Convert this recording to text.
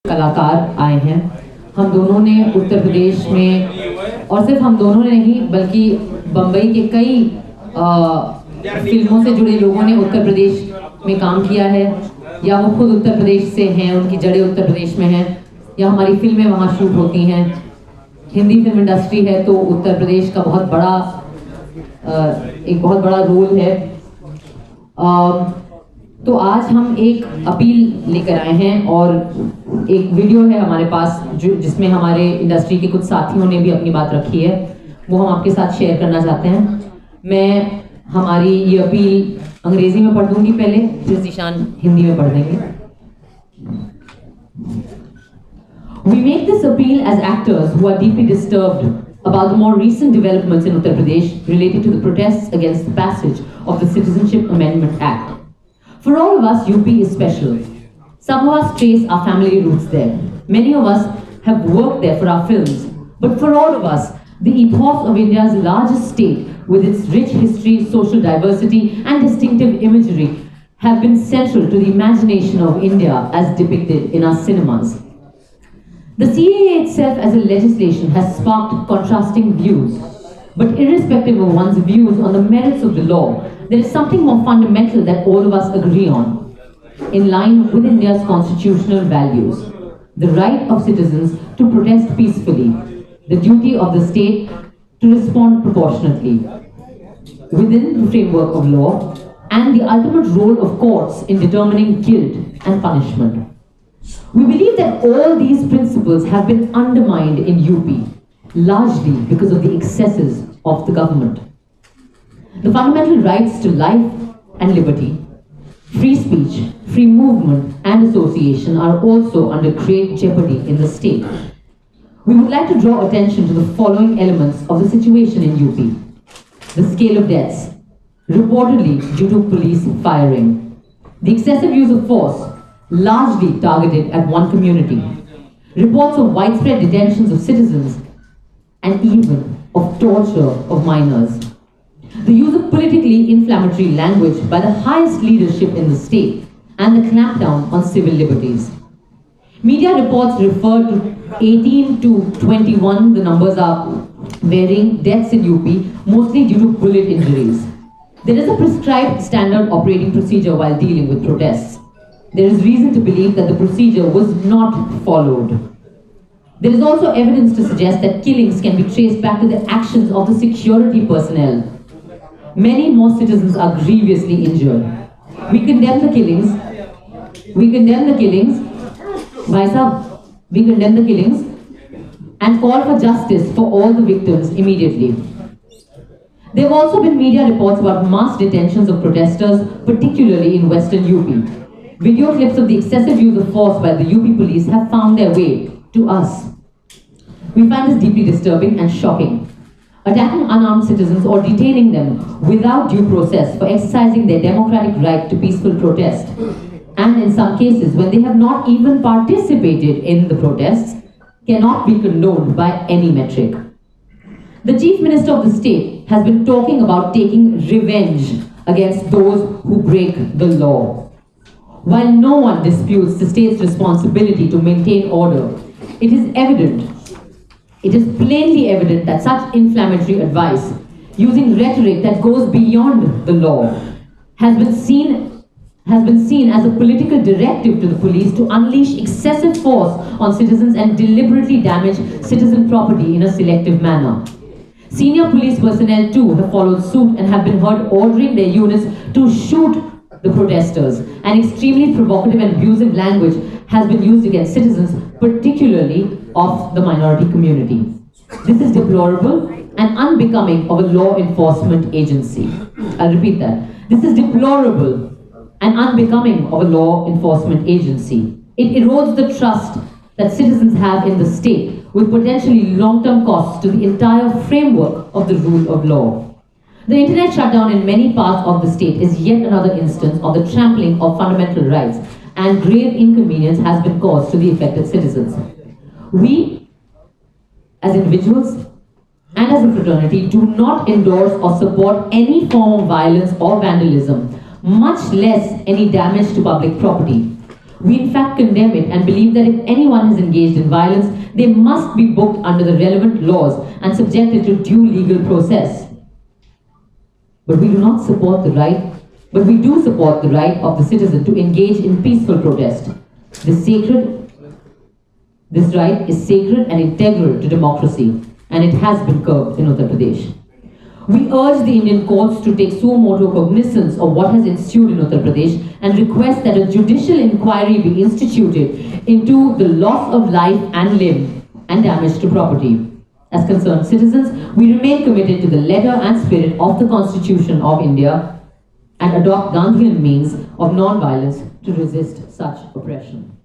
कलाकार आए हैं। हम दोनों ने उत्तर प्रदेश में, और सिर्फ हम दोनों ने नहीं बल्कि बम्बई के कई फिल्मों से जुड़े लोगों ने उत्तर प्रदेश में काम किया है, या वो खुद उत्तर प्रदेश से हैं, उनकी जड़ें उत्तर प्रदेश में हैं, या हमारी फिल्में वहाँ शूट होती हैं। हिंदी फिल्म इंडस्ट्री है तो उत्तर प्रदेश का एक बहुत बड़ा रोल है। तो आज हम एक अपील लेकर आए हैं और एक वीडियो है हमारे पास जिसमें हमारे इंडस्ट्री के कुछ साथियों ने भी अपनी बात रखी है, वो हम आपके साथ शेयर करना चाहते हैं। मैं हमारी ये अपील अंग्रेजी में पढ़ दूंगी पहले, फिर ज़ीशान हिंदी में पढ़ देंगे। We make this appeal as actors who are deeply disturbed about the more recent developments in Uttar Pradesh related to the protests against the passage of the Citizenship Amendment Act. For all of us, UP is special. Some of us trace our family roots there. Many of us have worked there for our films. But for all of us, the ethos of India's largest state, with its rich history, social diversity, and distinctive imagery, have been central to the imagination of India as depicted in our cinemas. The CAA itself as a legislation has sparked contrasting views. But irrespective of one's views on the merits of the law, there is something more fundamental that all of us agree on, in line with India's constitutional values: the right of citizens to protest peacefully, the duty of the state to respond proportionately, within the framework of law, and the ultimate role of courts in determining guilt and punishment. We believe that all these principles have been undermined in UP, largely because of the excesses of the government. The fundamental rights to life and liberty, free speech, free movement and association are also under great jeopardy in the state. We would like to draw attention to the following elements of the situation in UP. The scale of deaths, reportedly due to police firing. The excessive use of force, largely targeted at one community. Reports of widespread detentions of citizens and even of torture of minors. The use of politically inflammatory language by the highest leadership in the state and the clampdown on civil liberties. Media reports refer to 18 to 21, the numbers are varying, deaths in UP, mostly due to bullet injuries. There is a prescribed standard operating procedure while dealing with protests. There is reason to believe that the procedure was not followed. There is also evidence to suggest that killings can be traced back to the actions of the security personnel. Many more citizens are grievously injured. We condemn the killings. Bhai Sahab, we condemn the killings and call for justice for all the victims immediately. There have also been media reports about mass detentions of protesters, particularly in western UP. Video clips of the excessive use of force by the UP police have found their way to us. We find this deeply disturbing and shocking. Attacking unarmed citizens or detaining them without due process for exercising their democratic right to peaceful protest, and in some cases when they have not even participated in the protests, cannot be condoned by any metric. The Chief Minister of the state has been talking about taking revenge against those who break the law. While no one disputes the state's responsibility to maintain order, it is plainly evident that such inflammatory advice, using rhetoric that goes beyond the law, has been seen as a political directive to the police to unleash excessive force on citizens and deliberately damage citizen property in a selective manner. Senior police personnel too have followed suit and have been heard ordering their units to shoot the protesters, and extremely provocative and abusive language has been used against citizens, particularly of the minority community. This is deplorable and unbecoming of a law enforcement agency. I'll repeat that. This is deplorable and unbecoming of a law enforcement agency. It erodes the trust that citizens have in the state, with potentially long-term costs to the entire framework of the rule of law. The internet shutdown in many parts of the state is yet another instance of the trampling of fundamental rights, and grave inconvenience has been caused to the affected citizens. We, as individuals and as a fraternity, do not endorse or support any form of violence or vandalism, much less any damage to public property. We in fact condemn it and believe that if anyone has engaged in violence, they must be booked under the relevant laws and subjected to due legal process. But we do support the right of the citizen to engage in peaceful protest. This right is sacred and integral to democracy, and it has been curbed in Uttar Pradesh. We urge the Indian courts to take suo motu cognizance of what has ensued in Uttar Pradesh and request that a judicial inquiry be instituted into the loss of life and limb and damage to property. As concerned citizens, we remain committed to the letter and spirit of the Constitution of India and adopt Gandhian means of non-violence to resist such oppression.